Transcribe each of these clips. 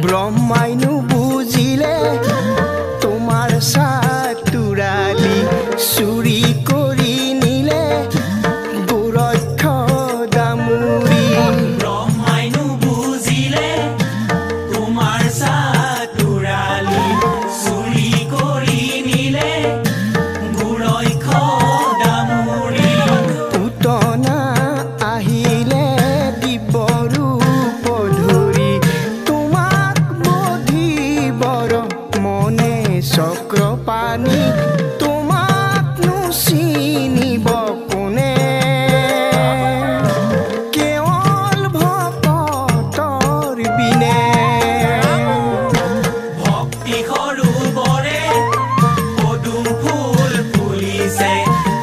ব্ৰহ্মাইনো বুজিলে তোমাৰ সাতুৰালি চুৰি কৰি নিলে গোৰক্ষ দামুৰি ব্ৰহ্মাইনো বুজিলে তোমাৰ সাতুৰালি চুৰি কৰি নিলে গোৰক্ষ দামুৰি পুতনা আহিলে দিবৰূপ ধৰি তোমাক বধিবৰ মনে চক্ৰপাণি তোমাকনো চিনিব কোনে কেৱল ভকতৰ বিনে ভক্তি সৰোবৰে পদুম ফুল ফুলিছে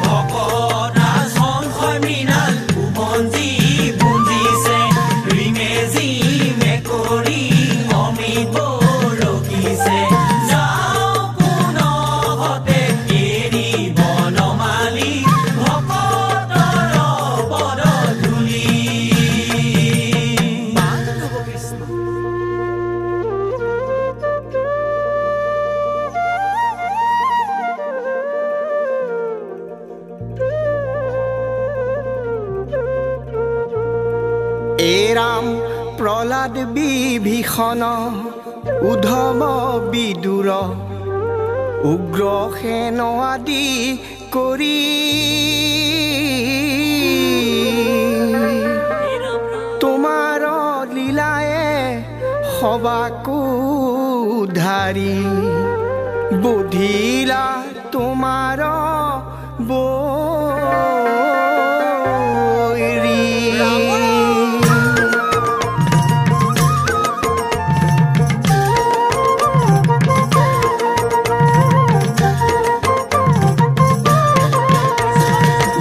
ভকত সংশয় মৃণাল ভুৱনজী বুঞ্জিছে ৰিমে জিমে কৰি অমৃত ৰখিছে যাওঁ পুনঃতে এৰি বনমালী ভকতৰ পদধূলি এৰাম প্ৰহ্লাদ বিভীষণ উদ্ধৱ বিদুৰ উগ্ৰসেন আদি কৰি তোমাৰ লীলায়ে সবাকো ধাৰি বুধিলা তোমাৰ বৈৰী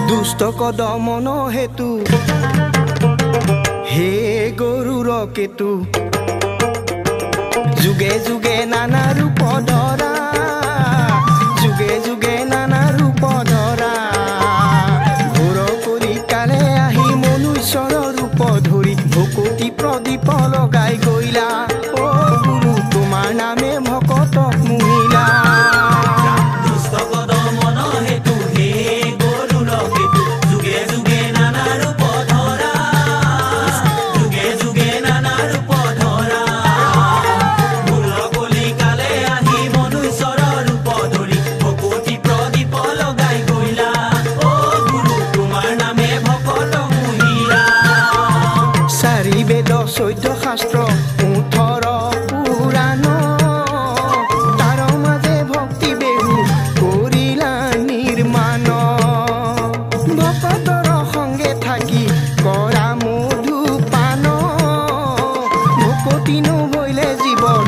দুষ্ট কদমন হেতু হে গৰুৰ কেতু যুগে যুগে নানা ৰূপ ধৰা যুগে যুগে নানা ৰূপ ধৰা ঘোৰ কৰি কালে আহি মনুষ্যৰ ৰূপ ধৰি ভকতি প্ৰদীপ লগাই গৈলা অ গুৰু তোমাৰ নামে ভকতক মুহিলা দুষ্ট কদমন হেতু হে গৰুৰ কেতু যুগে যুগে নানা ৰূপ ধৰা যুগে যুগে নানা ৰূপ ধৰা ভুল কলিকালে আহি মনুষ্যৰ ৰূপ ধৰি ভকতি প্ৰদীপ লগাই গৈলা অ গুৰু তোমাৰ নামে ভকত মুহিলা চাৰি বেদ চৈধ্য শাস্ত্ৰ 18 পুৰাণ তাৰ মাজে ভক্তি বেহু কৰিলা নিৰ্মাণ ভকতৰ সংগে থাকি কৰা মধুপান ভকতি নহৈলে জীৱন